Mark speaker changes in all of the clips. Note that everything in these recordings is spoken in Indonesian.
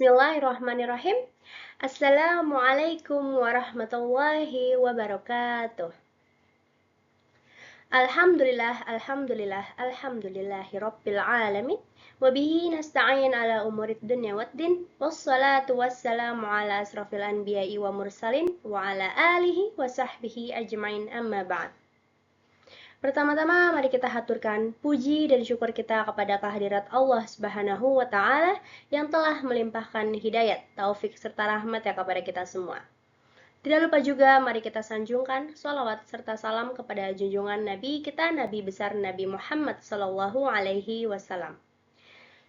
Speaker 1: Bismillahirrahmanirrahim. Assalamualaikum warahmatullahi wabarakatuh. Alhamdulillahi rabbil alamin. Wabihi nasta'in ala umurid dunya waddin. Wassalatu wassalamu ala asrafil anbiya'i wa mursalin. Wa ala alihi wa sahbihi ajmain amma ba'd. Pertama-tama mari kita haturkan puji dan syukur kita kepada kehadirat Allah Subhanahu wa Ta'ala yang telah melimpahkan hidayat, taufik serta rahmat ya kepada kita semua. Tidak lupa juga mari kita sanjungkan sholawat serta salam kepada junjungan Nabi kita, Nabi besar Nabi Muhammad Sallallahu Alaihi Wasallam.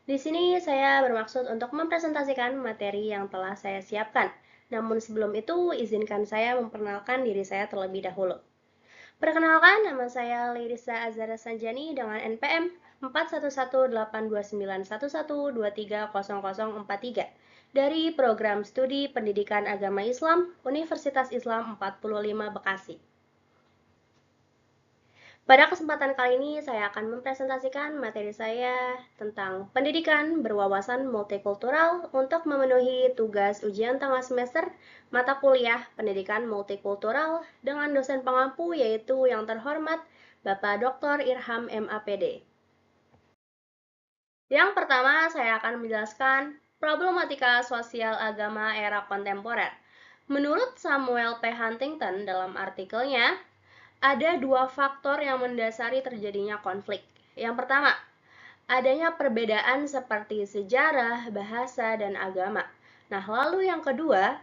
Speaker 1: Di sini saya bermaksud untuk mempresentasikan materi yang telah saya siapkan. Namun sebelum itu izinkan saya memperkenalkan diri saya terlebih dahulu. Perkenalkan, nama saya Lirisa Azhara Sanjani dengan NPM 41182911230043 dari Program Studi Pendidikan Agama Islam Universitas Islam 45 Bekasi. Pada kesempatan kali ini saya akan mempresentasikan materi saya tentang pendidikan berwawasan multikultural untuk memenuhi tugas ujian tengah semester mata kuliah pendidikan multikultural dengan dosen pengampu yaitu yang terhormat Bapak Dr. Irham MAPD. Yang pertama saya akan menjelaskan problematika sosial agama era kontemporer. Menurut Samuel P. Huntington dalam artikelnya, ada dua faktor yang mendasari terjadinya konflik. Yang pertama, adanya perbedaan seperti sejarah, bahasa, dan agama. Nah, lalu yang kedua,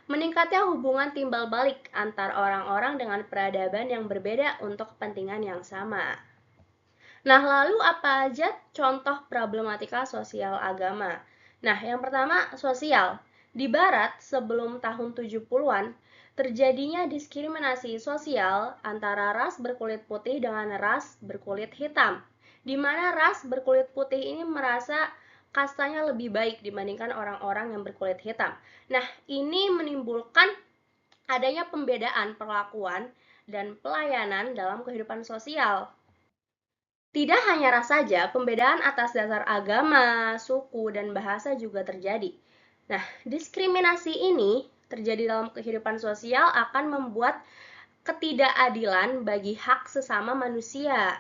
Speaker 1: meningkatnya hubungan timbal balik antar orang-orang dengan peradaban yang berbeda untuk kepentingan yang sama. Nah, lalu apa aja contoh problematika sosial agama? Nah, yang pertama, sosial. Di Barat, sebelum tahun 70-an, terjadinya diskriminasi sosial antara ras berkulit putih dengan ras berkulit hitam, di mana ras berkulit putih ini merasa kastanya lebih baik dibandingkan orang-orang yang berkulit hitam. Nah, ini menimbulkan adanya pembedaan perlakuan dan pelayanan dalam kehidupan sosial. Tidak hanya ras saja, pembedaan atas dasar agama, suku, dan bahasa juga terjadi. Nah, diskriminasi ini terjadi dalam kehidupan sosial akan membuat ketidakadilan bagi hak sesama manusia.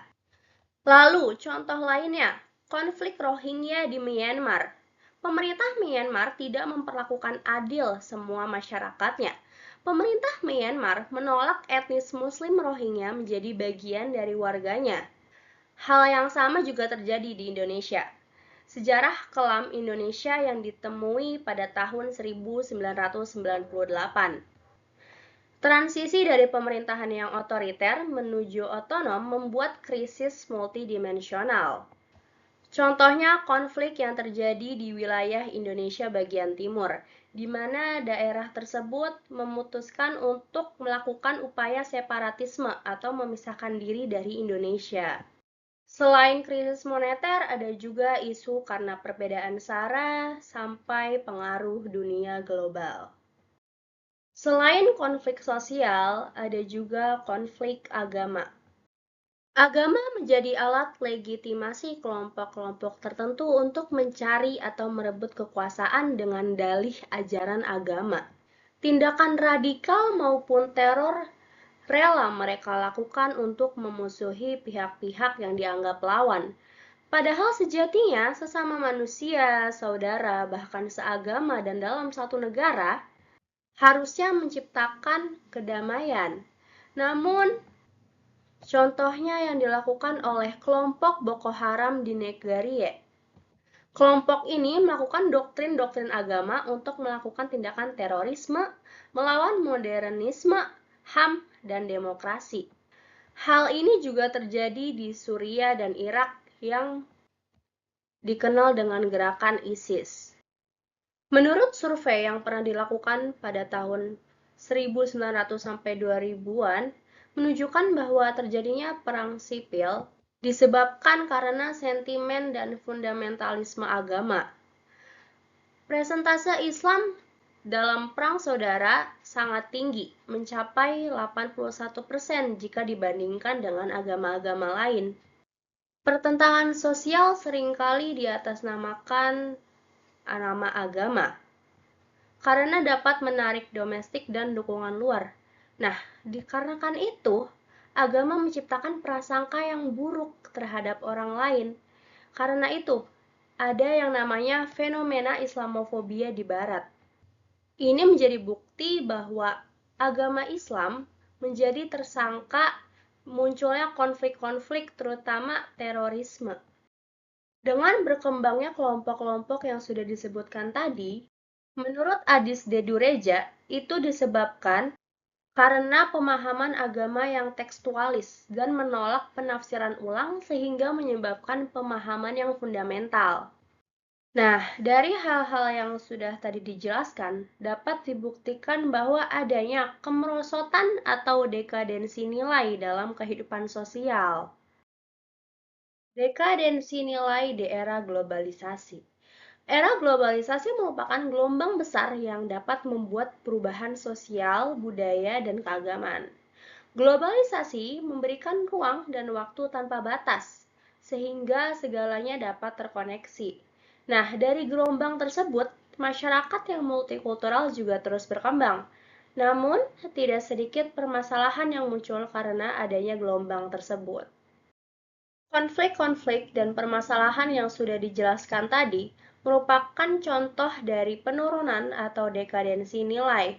Speaker 1: Lalu, contoh lainnya, konflik Rohingya di Myanmar. Pemerintah Myanmar tidak memperlakukan adil semua masyarakatnya. Pemerintah Myanmar menolak etnis Muslim Rohingya menjadi bagian dari warganya. Hal yang sama juga terjadi di Indonesia. Sejarah kelam Indonesia yang ditemui pada tahun 1998. Transisi dari pemerintahan yang otoriter menuju otonom membuat krisis multidimensional. Contohnya konflik yang terjadi di wilayah Indonesia bagian timur, di mana daerah tersebut memutuskan untuk melakukan upaya separatisme atau memisahkan diri dari Indonesia. Selain krisis moneter, ada juga isu karena perbedaan sara sampai pengaruh dunia global. Selain konflik sosial, ada juga konflik agama. Agama menjadi alat legitimasi kelompok-kelompok tertentu untuk mencari atau merebut kekuasaan dengan dalih ajaran agama. Tindakan radikal maupun teror rela mereka lakukan untuk memusuhi pihak-pihak yang dianggap lawan. Padahal sejatinya sesama manusia, saudara, bahkan seagama dan dalam satu negara harusnya menciptakan kedamaian. Namun, contohnya yang dilakukan oleh kelompok Boko Haram di Nigeria. Kelompok ini melakukan doktrin-doktrin agama untuk melakukan tindakan terorisme, melawan modernisme, HAM, dan demokrasi. Hal ini juga terjadi di Suriah dan Irak yang dikenal dengan gerakan ISIS. Menurut survei yang pernah dilakukan pada tahun 1900 sampai 2000-an, menunjukkan bahwa terjadinya perang sipil disebabkan karena sentimen dan fundamentalisme agama. Persentase Islam dalam perang saudara sangat tinggi, mencapai 81% jika dibandingkan dengan agama-agama lain. Pertentangan sosial seringkali diatasnamakan nama agama. karena dapat menarik domestik dan dukungan luar. Nah, dikarenakan itu, agama menciptakan prasangka yang buruk terhadap orang lain. Karena itu, ada yang namanya fenomena Islamofobia di Barat. Ini menjadi bukti bahwa agama Islam menjadi tersangka munculnya konflik-konflik terutama terorisme. Dengan berkembangnya kelompok-kelompok yang sudah disebutkan tadi, menurut Adis Dedureja, itu disebabkan karena pemahaman agama yang tekstualis dan menolak penafsiran ulang sehingga menyebabkan pemahaman yang fundamental. Nah, dari hal-hal yang sudah tadi dijelaskan, dapat dibuktikan bahwa adanya kemerosotan atau dekadensi nilai dalam kehidupan sosial. Dekadensi nilai di era globalisasi. Era globalisasi merupakan gelombang besar yang dapat membuat perubahan sosial, budaya, dan keagamaan. Globalisasi memberikan ruang dan waktu tanpa batas, sehingga segalanya dapat terkoneksi. Nah, dari gelombang tersebut, masyarakat yang multikultural juga terus berkembang. Namun, tidak sedikit permasalahan yang muncul karena adanya gelombang tersebut. Konflik-konflik dan permasalahan yang sudah dijelaskan tadi merupakan contoh dari penurunan atau dekadensi nilai.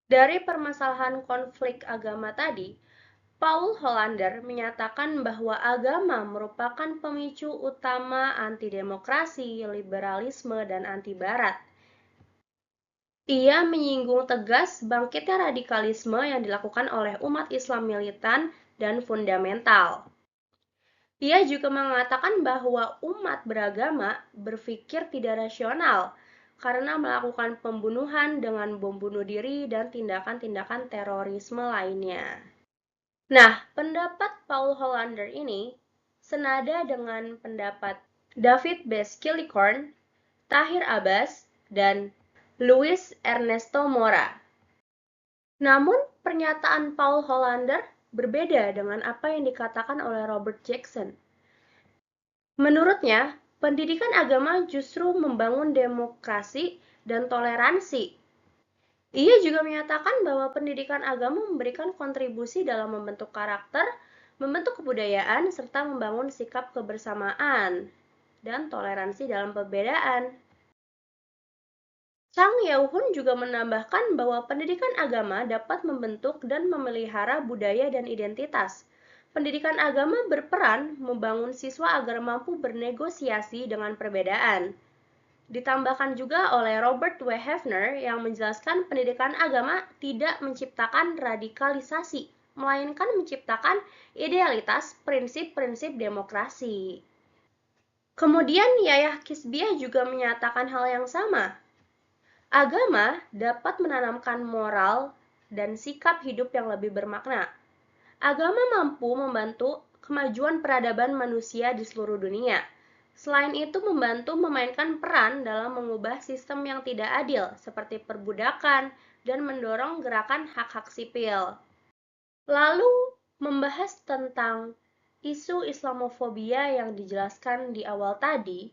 Speaker 1: Dari permasalahan konflik agama tadi, Paul Hollander menyatakan bahwa agama merupakan pemicu utama antidemokrasi, liberalisme, dan anti-barat. Ia menyinggung tegas bangkitnya radikalisme yang dilakukan oleh umat Islam militan dan fundamental. Ia juga mengatakan bahwa umat beragama berpikir tidak rasional karena melakukan pembunuhan dengan bom bunuh diri dan tindakan-tindakan terorisme lainnya. Nah, pendapat Paul Hollander ini senada dengan pendapat David B. Skillicorn, Tahir Abbas, dan Luis Ernesto Mora. Namun, pernyataan Paul Hollander berbeda dengan apa yang dikatakan oleh Robert Jackson. Menurutnya, pendidikan agama justru membangun demokrasi dan toleransi. Ia juga menyatakan bahwa pendidikan agama memberikan kontribusi dalam membentuk karakter, membentuk kebudayaan, serta membangun sikap kebersamaan dan toleransi dalam perbedaan. Chang Yao-hun juga menambahkan bahwa pendidikan agama dapat membentuk dan memelihara budaya dan identitas. Pendidikan agama berperan membangun siswa agar mampu bernegosiasi dengan perbedaan. Ditambahkan juga oleh Robert W. Hefner yang menjelaskan pendidikan agama tidak menciptakan radikalisasi, melainkan menciptakan idealitas prinsip-prinsip demokrasi. Kemudian Yahya Kisbiah juga menyatakan hal yang sama. Agama dapat menanamkan moral dan sikap hidup yang lebih bermakna. Agama mampu membantu kemajuan peradaban manusia di seluruh dunia. Selain itu, membantu memainkan peran dalam mengubah sistem yang tidak adil, seperti perbudakan, dan mendorong gerakan hak-hak sipil. Lalu, membahas tentang isu Islamofobia yang dijelaskan di awal tadi,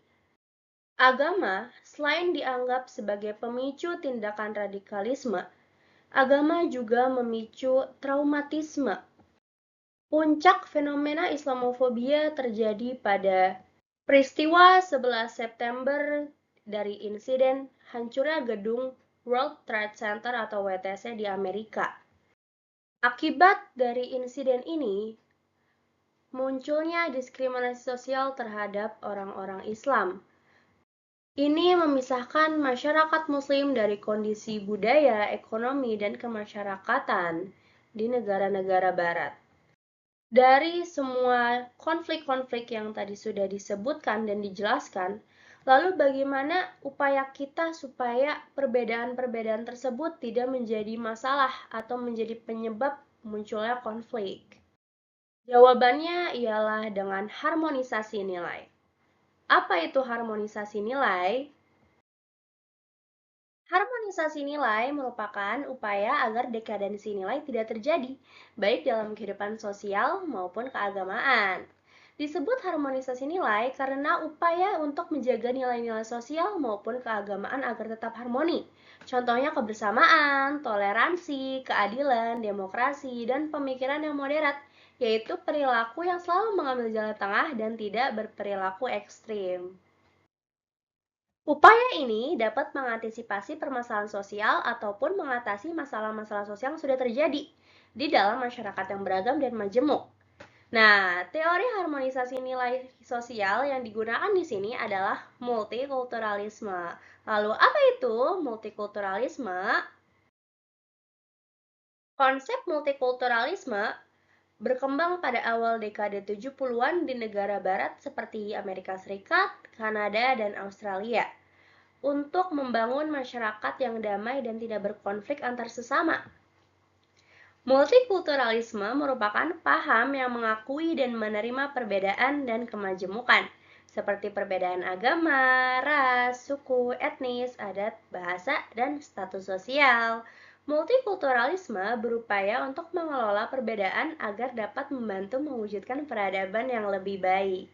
Speaker 1: agama selain dianggap sebagai pemicu tindakan radikalisme, agama juga memicu traumatisme. Puncak fenomena Islamofobia terjadi pada peristiwa 11 September dari insiden hancurnya gedung World Trade Center atau WTC di Amerika. Akibat dari insiden ini, munculnya diskriminasi sosial terhadap orang-orang Islam. Ini memisahkan masyarakat Muslim dari kondisi budaya, ekonomi, dan kemasyarakatan di negara-negara Barat. Dari semua konflik-konflik yang tadi sudah disebutkan dan dijelaskan, lalu bagaimana upaya kita supaya perbedaan-perbedaan tersebut tidak menjadi masalah atau menjadi penyebab munculnya konflik? Jawabannya ialah dengan harmonisasi nilai. Apa itu harmonisasi nilai? Harmonisasi nilai merupakan upaya agar dekadensi nilai tidak terjadi, baik dalam kehidupan sosial maupun keagamaan. Disebut harmonisasi nilai karena upaya untuk menjaga nilai-nilai sosial maupun keagamaan agar tetap harmoni. Contohnya kebersamaan, toleransi, keadilan, demokrasi, dan pemikiran yang moderat, yaitu perilaku yang selalu mengambil jalan tengah dan tidak berperilaku ekstrim. Upaya ini dapat mengantisipasi permasalahan sosial ataupun mengatasi masalah-masalah sosial yang sudah terjadi di dalam masyarakat yang beragam dan majemuk. Nah, teori harmonisasi nilai sosial yang digunakan di sini adalah multikulturalisme. Lalu, apa itu multikulturalisme? Konsep multikulturalisme berkembang pada awal dekade 70-an di negara barat seperti Amerika Serikat, Kanada, dan Australia untuk membangun masyarakat yang damai dan tidak berkonflik antar sesama. Multikulturalisme merupakan paham yang mengakui dan menerima perbedaan dan kemajemukan, seperti perbedaan agama, ras, suku, etnis, adat, bahasa, dan status sosial. Multikulturalisme berupaya untuk mengelola perbedaan agar dapat membantu mewujudkan peradaban yang lebih baik.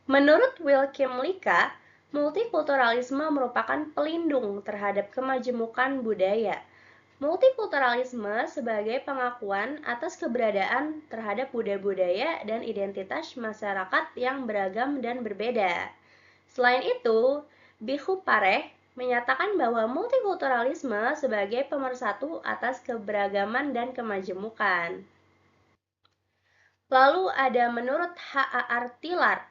Speaker 1: Menurut William Lika, multikulturalisme merupakan pelindung terhadap kemajemukan budaya. Multikulturalisme sebagai pengakuan atas keberadaan terhadap budaya-budaya dan identitas masyarakat yang beragam dan berbeda. Selain itu, Bikhu Pareh menyatakan bahwa multikulturalisme sebagai pemersatu atas keberagaman dan kemajemukan. Lalu ada menurut H.A.R. Tillard,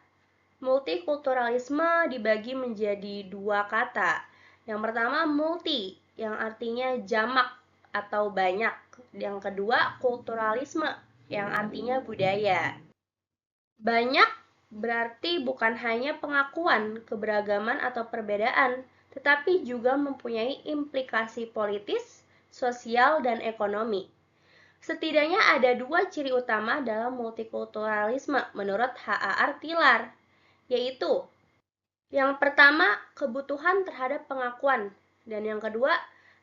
Speaker 1: multikulturalisme dibagi menjadi dua kata. Yang pertama multi, yang artinya jamak atau banyak. Yang kedua kulturalisme, yang artinya budaya. Banyak berarti bukan hanya pengakuan keberagaman atau perbedaan, tetapi juga mempunyai implikasi politis, sosial, dan ekonomi. Setidaknya ada dua ciri utama dalam multikulturalisme menurut H.A.R. Tillard, yaitu yang pertama, kebutuhan terhadap pengakuan, dan yang kedua,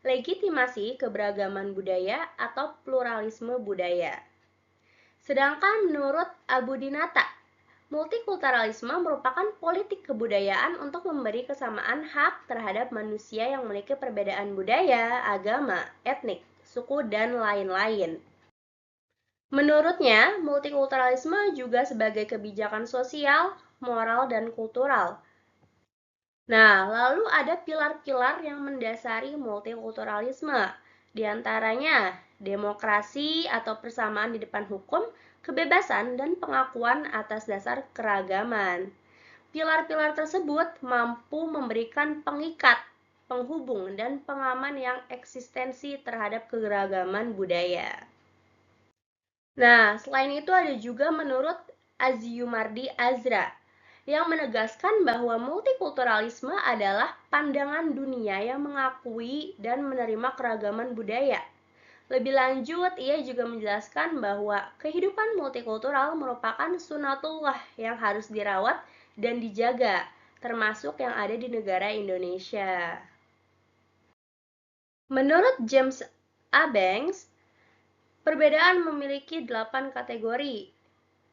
Speaker 1: legitimasi keberagaman budaya atau pluralisme budaya. Sedangkan menurut Abu Dinata, multikulturalisme merupakan politik kebudayaan untuk memberi kesamaan hak terhadap manusia yang memiliki perbedaan budaya, agama, etnik, suku, dan lain-lain. Menurutnya, multikulturalisme juga sebagai kebijakan sosial, moral, dan kultural. Nah, lalu ada pilar-pilar yang mendasari multikulturalisme. Di antaranya, demokrasi atau persamaan di depan hukum, kebebasan, dan pengakuan atas dasar keragaman. Pilar-pilar tersebut mampu memberikan pengikat, penghubung, dan pengaman yang eksistensi terhadap keragaman budaya. Nah, selain itu ada juga menurut Aziumardi Azra yang menegaskan bahwa multikulturalisme adalah pandangan dunia yang mengakui dan menerima keragaman budaya. Lebih lanjut, ia juga menjelaskan bahwa kehidupan multikultural merupakan sunatullah yang harus dirawat dan dijaga, termasuk yang ada di negara Indonesia. Menurut James A. Banks, perbedaan memiliki 8 kategori.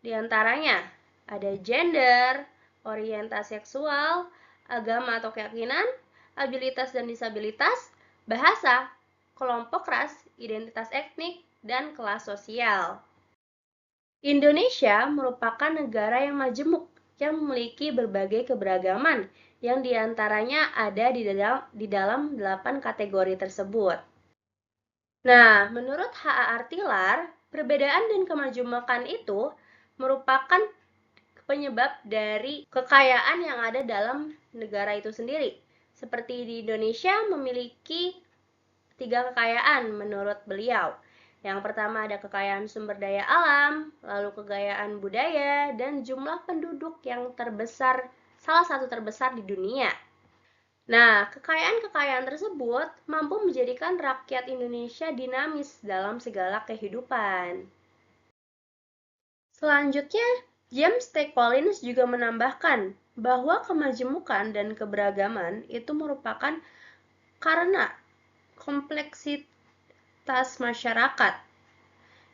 Speaker 1: Di antaranya, ada gender, orientasi seksual, agama atau keyakinan, abilitas dan disabilitas, bahasa, kelompok ras, identitas etnik, dan kelas sosial. Indonesia merupakan negara yang majemuk yang memiliki berbagai keberagaman yang diantaranya ada di dalam 8 kategori tersebut. Nah, menurut H.A.R. Tillard, perbedaan dan kemajemukan itu merupakan penyebab dari kekayaan yang ada dalam negara itu sendiri. Seperti di Indonesia memiliki 3 kekayaan menurut beliau. Yang pertama ada kekayaan sumber daya alam, lalu kekayaan budaya, dan jumlah penduduk yang terbesar, salah satu terbesar di dunia. Nah, kekayaan-kekayaan tersebut mampu menjadikan rakyat Indonesia dinamis dalam segala kehidupan. Selanjutnya, James T. Collins juga menambahkan bahwa kemajemukan dan keberagaman itu merupakan karena kompleksitas masyarakat.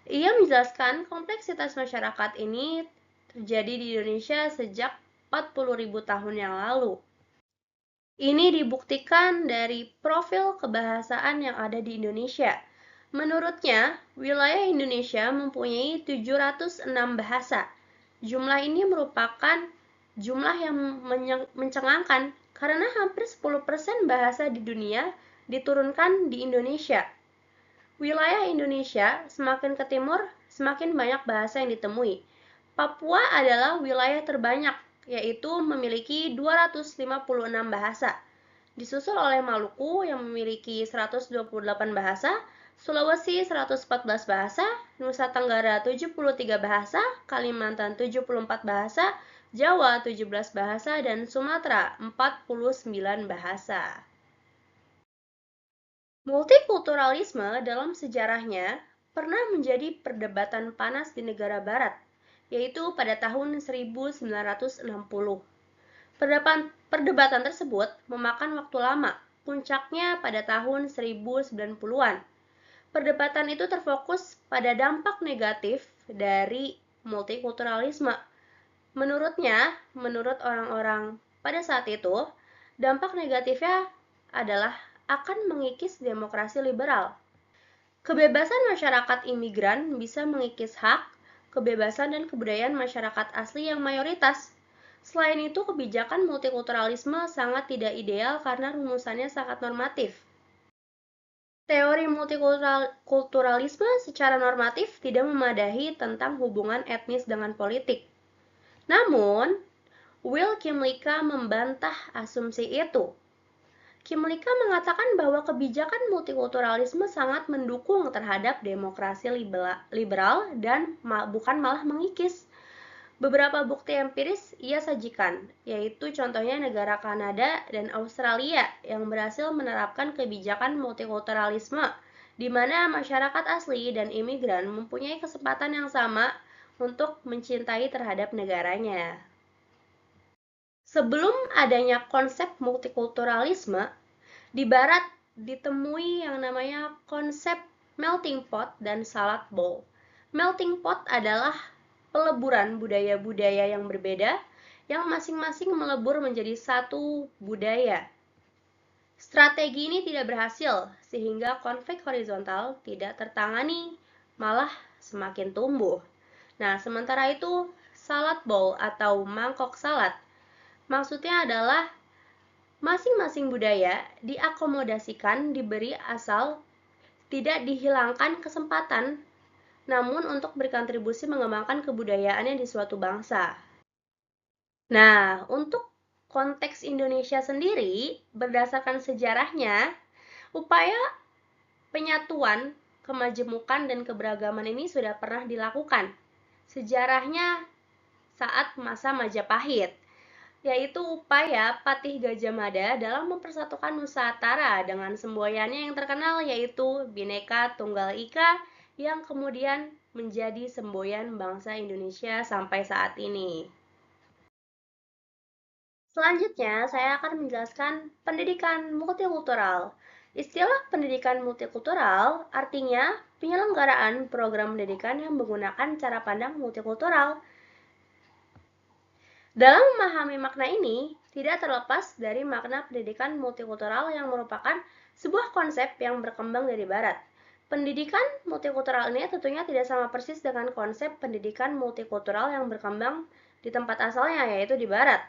Speaker 1: Ia menjelaskan kompleksitas masyarakat ini terjadi di Indonesia sejak 40.000 tahun yang lalu. Ini dibuktikan dari profil kebahasaan yang ada di Indonesia. Menurutnya, wilayah Indonesia mempunyai 706 bahasa. Jumlah ini merupakan jumlah yang mencengangkan karena hampir 10% bahasa di dunia diturunkan di Indonesia. Wilayah Indonesia semakin ke timur, semakin banyak bahasa yang ditemui. Papua adalah wilayah terbanyak, yaitu memiliki 256 bahasa. Disusul oleh Maluku yang memiliki 128 bahasa, Sulawesi 114 bahasa, Nusa Tenggara 73 bahasa, Kalimantan 74 bahasa, Jawa 17 bahasa, dan Sumatera 49 bahasa. Multikulturalisme dalam sejarahnya pernah menjadi perdebatan panas di negara barat, yaitu pada tahun 1960. Perdebatan tersebut memakan waktu lama, puncaknya pada tahun 1090-an. Perdebatan itu terfokus pada dampak negatif dari multikulturalisme. Menurut orang-orang pada saat itu, dampak negatifnya adalah akan mengikis demokrasi liberal. Kebebasan masyarakat imigran bisa mengikis hak, kebebasan dan kebudayaan masyarakat asli yang mayoritas. Selain itu, kebijakan multikulturalisme sangat tidak ideal karena rumusannya sangat normatif. Teori multikulturalisme secara normatif tidak memadahi tentang hubungan etnis dengan politik. Namun, Will Kimlicka membantah asumsi itu. Kimlicka mengatakan bahwa kebijakan multikulturalisme sangat mendukung terhadap demokrasi liberal dan bukan malah mengikis. Beberapa bukti empiris ia sajikan, yaitu contohnya negara Kanada dan Australia yang berhasil menerapkan kebijakan multikulturalisme, di mana masyarakat asli dan imigran mempunyai kesempatan yang sama untuk mencintai terhadap negaranya. Sebelum adanya konsep multikulturalisme, di barat ditemui yang namanya konsep melting pot dan salad bowl. Melting pot adalah peleburan budaya-budaya yang berbeda yang masing-masing melebur menjadi satu budaya. Strategi ini tidak berhasil sehingga konflik horizontal tidak tertangani, malah semakin tumbuh. Nah, sementara itu salad bowl atau mangkok salad maksudnya adalah masing-masing budaya diakomodasikan diberi asal tidak dihilangkan kesempatan, namun untuk berkontribusi mengembangkan kebudayaannya di suatu bangsa. Nah, untuk konteks Indonesia sendiri, berdasarkan sejarahnya, upaya penyatuan, kemajemukan, dan keberagaman ini sudah pernah dilakukan. Sejarahnya saat masa Majapahit, yaitu upaya Patih Gajah Mada dalam mempersatukan Nusantara dengan semboyannya yang terkenal yaitu Bhinneka Tunggal Ika yang kemudian menjadi semboyan bangsa Indonesia sampai saat ini. Selanjutnya, saya akan menjelaskan pendidikan multikultural. Istilah pendidikan multikultural artinya penyelenggaraan program pendidikan yang menggunakan cara pandang multikultural. Dalam memahami makna ini, tidak terlepas dari makna pendidikan multikultural yang merupakan sebuah konsep yang berkembang dari Barat. Pendidikan multikultural ini tentunya tidak sama persis dengan konsep pendidikan multikultural yang berkembang di tempat asalnya, yaitu di Barat.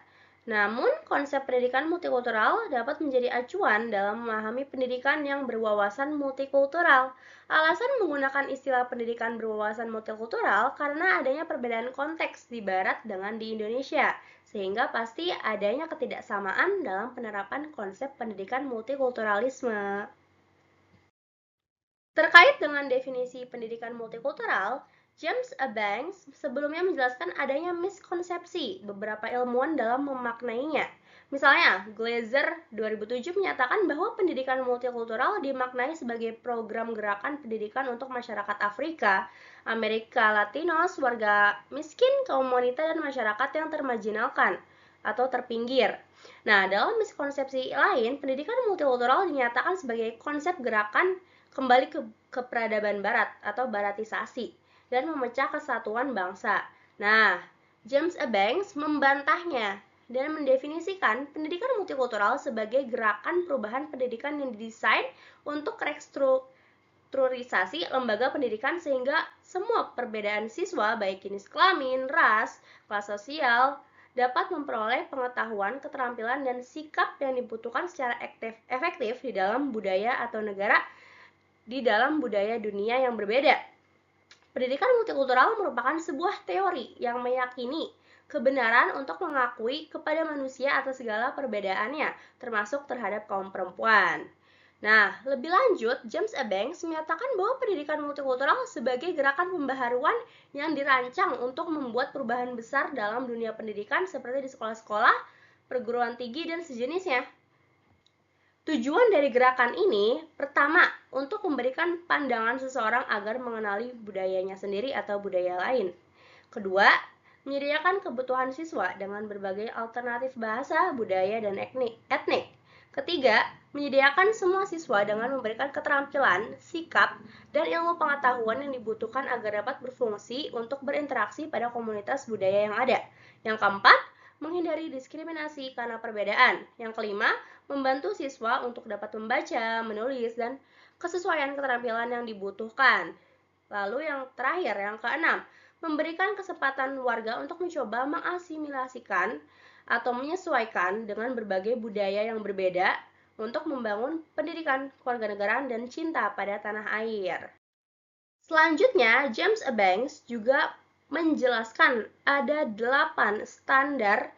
Speaker 1: Namun, konsep pendidikan multikultural dapat menjadi acuan dalam memahami pendidikan yang berwawasan multikultural. Alasan menggunakan istilah pendidikan berwawasan multikultural karena adanya perbedaan konteks di Barat dengan di Indonesia, sehingga pasti adanya ketidaksamaan dalam penerapan konsep pendidikan multikulturalisme. Terkait dengan definisi pendidikan multikultural, James A. Banks sebelumnya menjelaskan adanya miskonsepsi beberapa ilmuwan dalam memaknainya. Misalnya, Glaser 2007 menyatakan bahwa pendidikan multikultural dimaknai sebagai program gerakan pendidikan untuk masyarakat Afrika, Amerika Latinos, warga miskin, kaum wanita, dan masyarakat yang termarginalkan atau terpinggir. Nah, dalam miskonsepsi lain, pendidikan multikultural dinyatakan sebagai konsep gerakan kembali ke peradaban barat atau baratisasi dan memecah kesatuan bangsa. Nah, James A. Banks membantahnya dan mendefinisikan pendidikan multikultural sebagai gerakan perubahan pendidikan yang didesain untuk restrukturisasi lembaga pendidikan sehingga semua perbedaan siswa, baik jenis kelamin, ras, kelas sosial, dapat memperoleh pengetahuan, keterampilan, dan sikap yang dibutuhkan secara efektif di dalam budaya atau negara di dalam budaya dunia yang berbeda. Pendidikan multikultural merupakan sebuah teori yang meyakini kebenaran untuk mengakui kepada manusia atas segala perbedaannya, termasuk terhadap kaum perempuan. Nah, lebih lanjut, James A. Banks menyatakan bahwa pendidikan multikultural sebagai gerakan pembaharuan yang dirancang untuk membuat perubahan besar dalam dunia pendidikan seperti di sekolah-sekolah, perguruan tinggi, dan sejenisnya. Tujuan dari gerakan ini, pertama, untuk memberikan pandangan seseorang agar mengenali budayanya sendiri atau budaya lain. Kedua, menyediakan kebutuhan siswa dengan berbagai alternatif bahasa, budaya, dan etnik. Ketiga, menyediakan semua siswa dengan memberikan keterampilan, sikap, dan ilmu pengetahuan yang dibutuhkan agar dapat berfungsi untuk berinteraksi pada komunitas budaya yang ada. Yang keempat, menghindari diskriminasi karena perbedaan. Yang kelima, membantu siswa untuk dapat membaca, menulis, dan kesesuaian keterampilan yang dibutuhkan. Lalu yang terakhir, yang keenam, memberikan kesempatan warga untuk mencoba mengasimilasikan atau menyesuaikan dengan berbagai budaya yang berbeda untuk membangun pendidikan kewarganegaraan dan cinta pada tanah air. Selanjutnya, James A. Banks juga menjelaskan ada 8 standar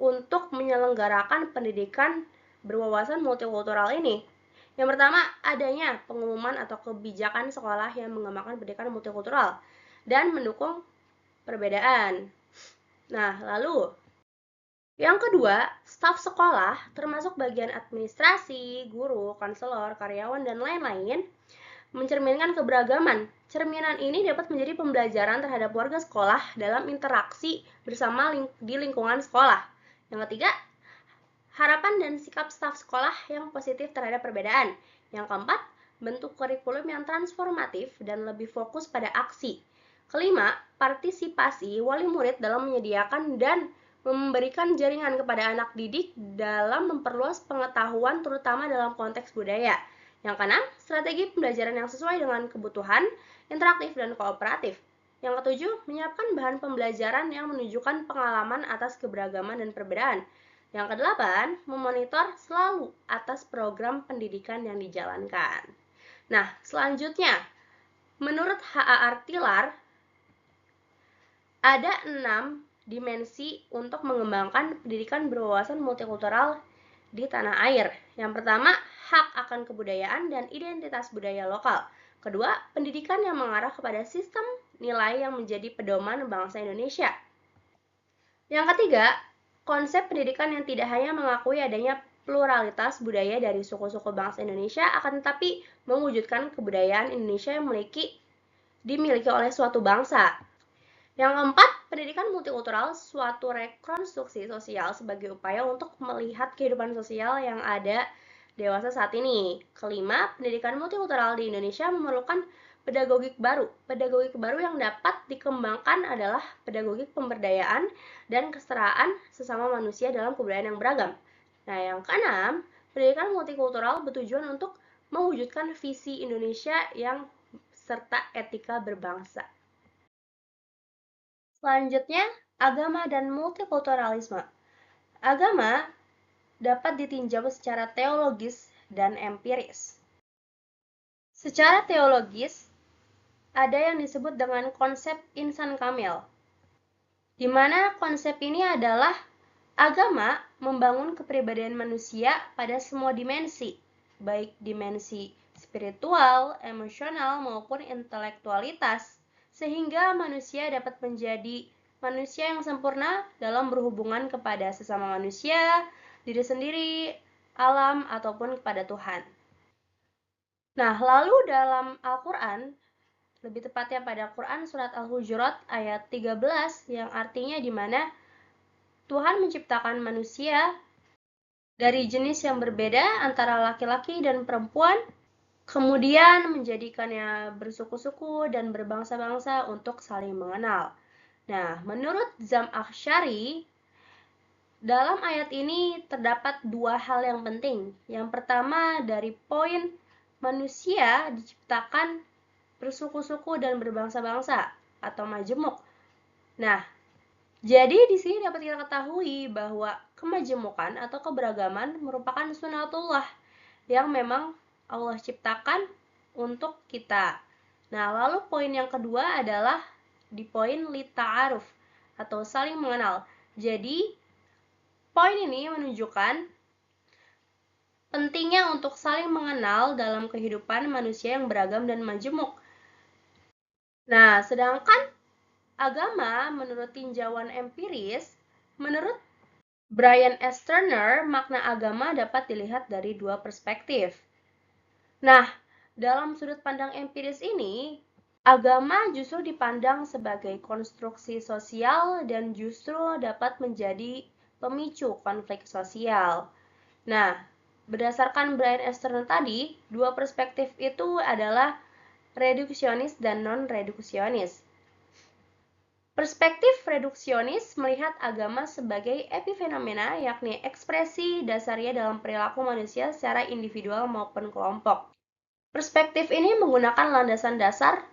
Speaker 1: untuk menyelenggarakan pendidikan berwawasan multikultural ini. Yang pertama, adanya pengumuman atau kebijakan sekolah yang mengembangkan pendidikan multikultural dan mendukung perbedaan. Nah, lalu yang kedua, staf sekolah termasuk bagian administrasi, guru, konselor, karyawan, dan lain-lain mencerminkan keberagaman. Cerminan ini dapat menjadi pembelajaran terhadap warga sekolah dalam interaksi bersama di lingkungan sekolah. Yang ketiga, harapan dan sikap staf sekolah yang positif terhadap perbedaan. Yang keempat, bentuk kurikulum yang transformatif dan lebih fokus pada aksi. Kelima, partisipasi wali murid dalam menyediakan dan memberikan jaringan kepada anak didik dalam memperluas pengetahuan terutama dalam konteks budaya. Yang keenam, strategi pembelajaran yang sesuai dengan kebutuhan, interaktif, dan kooperatif. Yang ketujuh, menyiapkan bahan pembelajaran yang menunjukkan pengalaman atas keberagaman dan perbedaan. Yang kedelapan, memonitor selalu atas program pendidikan yang dijalankan. Nah, selanjutnya, menurut H.A. Artilar, ada 6 dimensi untuk mengembangkan pendidikan berwawasan multikultural di tanah air. Yang pertama, hak akan kebudayaan dan identitas budaya lokal. Kedua, pendidikan yang mengarah kepada sistem nilai yang menjadi pedoman bangsa Indonesia. Yang ketiga, konsep pendidikan yang tidak hanya mengakui adanya pluralitas budaya dari suku-suku bangsa Indonesia, akan tetapi mewujudkan kebudayaan Indonesia yang dimiliki oleh suatu bangsa. Yang keempat, pendidikan multikultural suatu rekonstruksi sosial sebagai upaya untuk melihat kehidupan sosial yang ada dewasa saat ini. Kelima, pendidikan multikultural di Indonesia memerlukan pedagogik baru. Pedagogik baru yang dapat dikembangkan adalah pedagogik pemberdayaan dan kesetaraan sesama manusia dalam kebudayaan yang beragam. Nah, yang keenam, pendidikan multikultural bertujuan untuk mewujudkan visi Indonesia yang serta etika berbangsa. Selanjutnya, agama dan multikulturalisme. Agama dapat ditinjau secara teologis dan empiris. Secara teologis, ada yang disebut dengan konsep insan kamil, di mana konsep ini adalah agama membangun kepribadian manusia pada semua dimensi, baik dimensi spiritual, emosional, maupun intelektualitas, sehingga manusia dapat menjadi manusia yang sempurna dalam berhubungan kepada sesama manusia, diri sendiri, alam, ataupun kepada Tuhan. Nah, lalu dalam Al-Quran, lebih tepatnya pada Quran Surat Al-Hujurat ayat 13, yang artinya di mana Tuhan menciptakan manusia dari jenis yang berbeda antara laki-laki dan perempuan, kemudian menjadikannya bersuku-suku dan berbangsa-bangsa untuk saling mengenal. Nah, menurut Zam Akhsyari, dalam ayat ini terdapat dua hal yang penting. Yang pertama, dari poin manusia diciptakan bersuku-suku dan berbangsa-bangsa atau majemuk. Nah, jadi di sini dapat kita ketahui bahwa kemajemukan atau keberagaman merupakan sunatullah yang memang Allah ciptakan untuk kita. Nah, lalu poin yang kedua adalah di poin lita'aruf atau saling mengenal. Jadi, poin ini menunjukkan pentingnya untuk saling mengenal dalam kehidupan manusia yang beragam dan majemuk. Nah, sedangkan agama menurut tinjauan empiris, menurut Brian S. Turner, makna agama dapat dilihat dari dua perspektif. Nah, dalam sudut pandang empiris ini, agama justru dipandang sebagai konstruksi sosial dan justru dapat menjadi pemicu konflik sosial. Nah, berdasarkan Brian S. Turner tadi, dua perspektif itu adalah reduksionis dan non-reduksionis. Perspektif reduksionis melihat agama sebagai epifenomena, yakni ekspresi dasarnya dalam perilaku manusia secara individual maupun kelompok. Perspektif ini menggunakan landasan dasar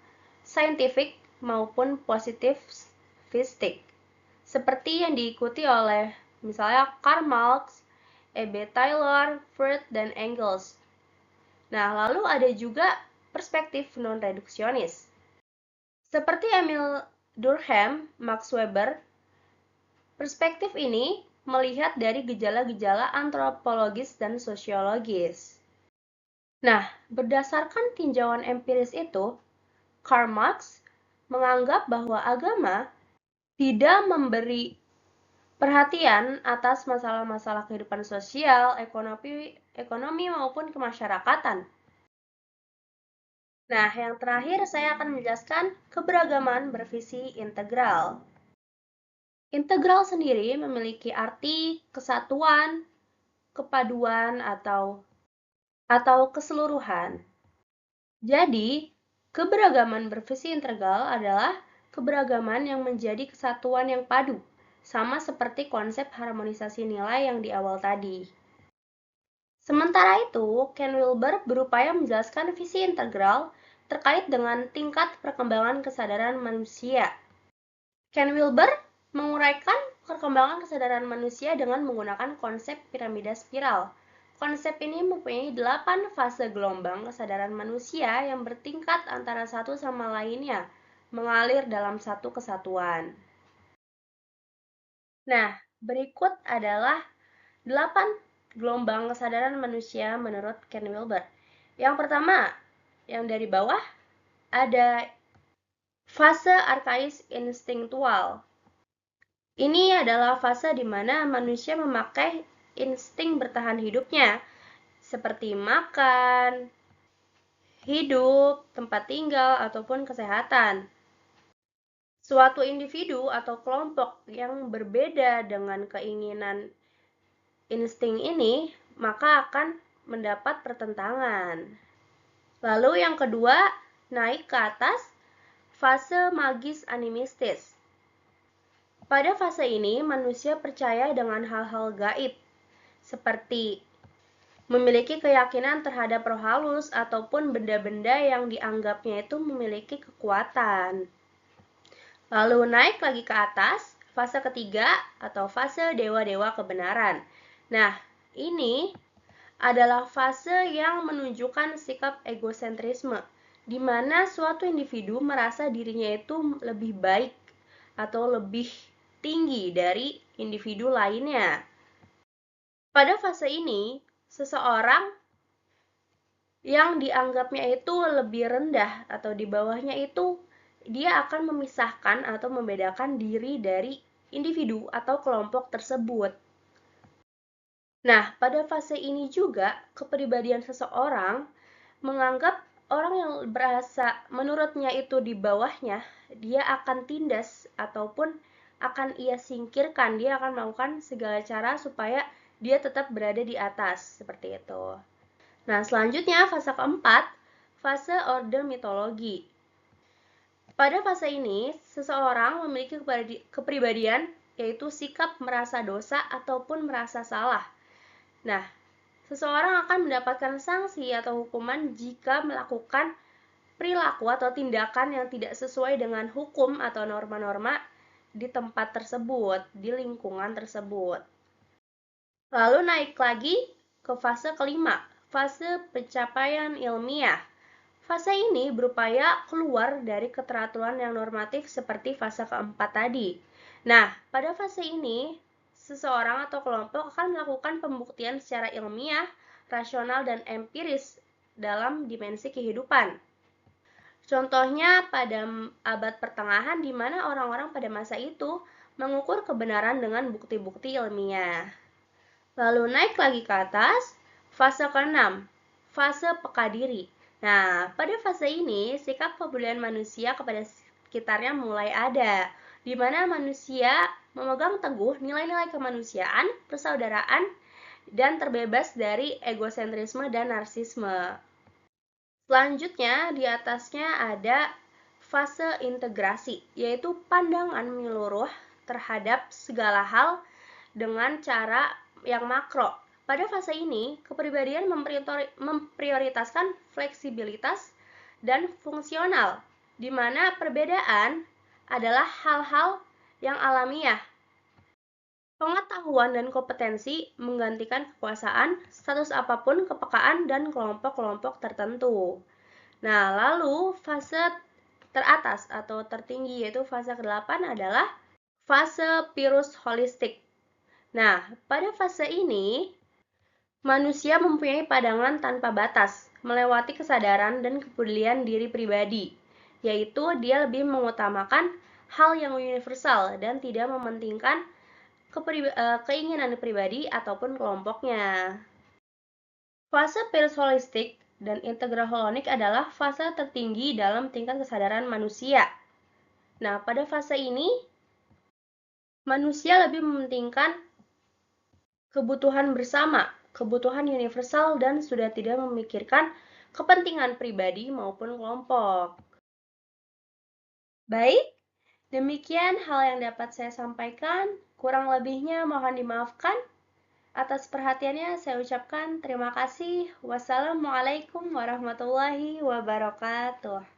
Speaker 1: saintifik maupun positivistik, seperti yang diikuti oleh misalnya Karl Marx, E.B. Taylor, Freud, dan Engels. Nah, lalu ada juga perspektif non-reduksionis. Seperti Emil Durkheim, Max Weber, perspektif ini melihat dari gejala-gejala antropologis dan sosiologis. Nah, berdasarkan tinjauan empiris itu, Karl Marx menganggap bahwa agama tidak memberi perhatian atas masalah-masalah kehidupan sosial, ekonomi maupun kemasyarakatan. Nah, yang terakhir saya akan menjelaskan keberagaman bervisi integral. Integral sendiri memiliki arti kesatuan, kepaduan, atau keseluruhan. Jadi, keberagaman bervisi integral adalah keberagaman yang menjadi kesatuan yang padu, sama seperti konsep harmonisasi nilai yang di awal tadi. Sementara itu, Ken Wilber berupaya menjelaskan visi integral terkait dengan tingkat perkembangan kesadaran manusia. Ken Wilber menguraikan perkembangan kesadaran manusia dengan menggunakan konsep piramida spiral. Konsep ini mempunyai 8 fase gelombang kesadaran manusia yang bertingkat antara satu sama lainnya, mengalir dalam satu kesatuan. Nah, berikut adalah 8 gelombang kesadaran manusia menurut Ken Wilber. Yang pertama, yang dari bawah, ada fase arkais instinktual. Ini adalah fase di mana manusia memakai insting bertahan hidupnya, seperti makan, hidup, tempat tinggal, ataupun kesehatan. Suatu individu atau kelompok yang berbeda dengan keinginan insting ini, maka akan mendapat pertentangan. Lalu yang kedua, naik ke atas, fase magis animistis. Pada fase ini, manusia percaya dengan hal-hal gaib, seperti memiliki keyakinan terhadap roh halus ataupun benda-benda yang dianggapnya itu memiliki kekuatan. Lalu naik lagi ke atas, fase ketiga atau fase dewa-dewa kebenaran. Nah, ini adalah fase yang menunjukkan sikap egosentrisme, di mana suatu individu merasa dirinya itu lebih baik atau lebih tinggi dari individu lainnya. Pada fase ini, seseorang yang dianggapnya itu lebih rendah atau di bawahnya itu, dia akan memisahkan atau membedakan diri dari individu atau kelompok tersebut. Nah, pada fase ini juga, kepribadian seseorang menganggap orang yang berasa menurutnya itu di bawahnya, dia akan tindas ataupun akan ia singkirkan. Dia akan melakukan segala cara supaya dia tetap berada di atas, seperti itu. Nah, selanjutnya fase keempat, fase orde mitologi. Pada fase ini, seseorang memiliki kepribadian yaitu sikap merasa dosa ataupun merasa salah. Nah, seseorang akan mendapatkan sanksi atau hukuman jika melakukan perilaku atau tindakan yang tidak sesuai dengan hukum atau norma-norma di tempat tersebut, di lingkungan tersebut. Lalu naik lagi ke fase kelima, fase pencapaian ilmiah. Fase ini berupaya keluar dari keteraturan yang normatif seperti fase keempat tadi. Nah, pada fase ini, seseorang atau kelompok akan melakukan pembuktian secara ilmiah, rasional, dan empiris dalam dimensi kehidupan. Contohnya pada abad pertengahan di mana orang-orang pada masa itu mengukur kebenaran dengan bukti-bukti ilmiah. Lalu naik lagi ke atas, fase ke-6, fase peka diri. Nah, pada fase ini, sikap kepedulian manusia kepada sekitarnya mulai ada, di mana manusia memegang teguh nilai-nilai kemanusiaan, persaudaraan, dan terbebas dari egosentrisme dan narsisme. Selanjutnya, di atasnya ada fase integrasi, yaitu pandangan menyeluruh terhadap segala hal dengan cara yang makro. Pada fase ini, kepribadian memprioritaskan fleksibilitas dan fungsional, di mana perbedaan adalah hal-hal yang alamiah. Pengetahuan dan kompetensi menggantikan kekuasaan, status apapun, kepekaan, dan kelompok-kelompok tertentu. Nah, lalu fase teratas atau tertinggi yaitu fase ke-8 adalah fase virus holistik. Nah, pada fase ini, manusia mempunyai pandangan tanpa batas, melewati kesadaran dan kepedulian diri pribadi, yaitu dia lebih mengutamakan hal yang universal dan tidak mementingkan keinginan pribadi ataupun kelompoknya. Fase virus holistik dan integraholonik adalah fase tertinggi dalam tingkat kesadaran manusia. Nah, pada fase ini, manusia lebih mementingkan kebutuhan bersama, kebutuhan universal, dan sudah tidak memikirkan kepentingan pribadi maupun kelompok. Baik, demikian hal yang dapat saya sampaikan. Kurang lebihnya mohon dimaafkan. Atas perhatiannya saya ucapkan terima kasih. Wassalamualaikum warahmatullahi wabarakatuh.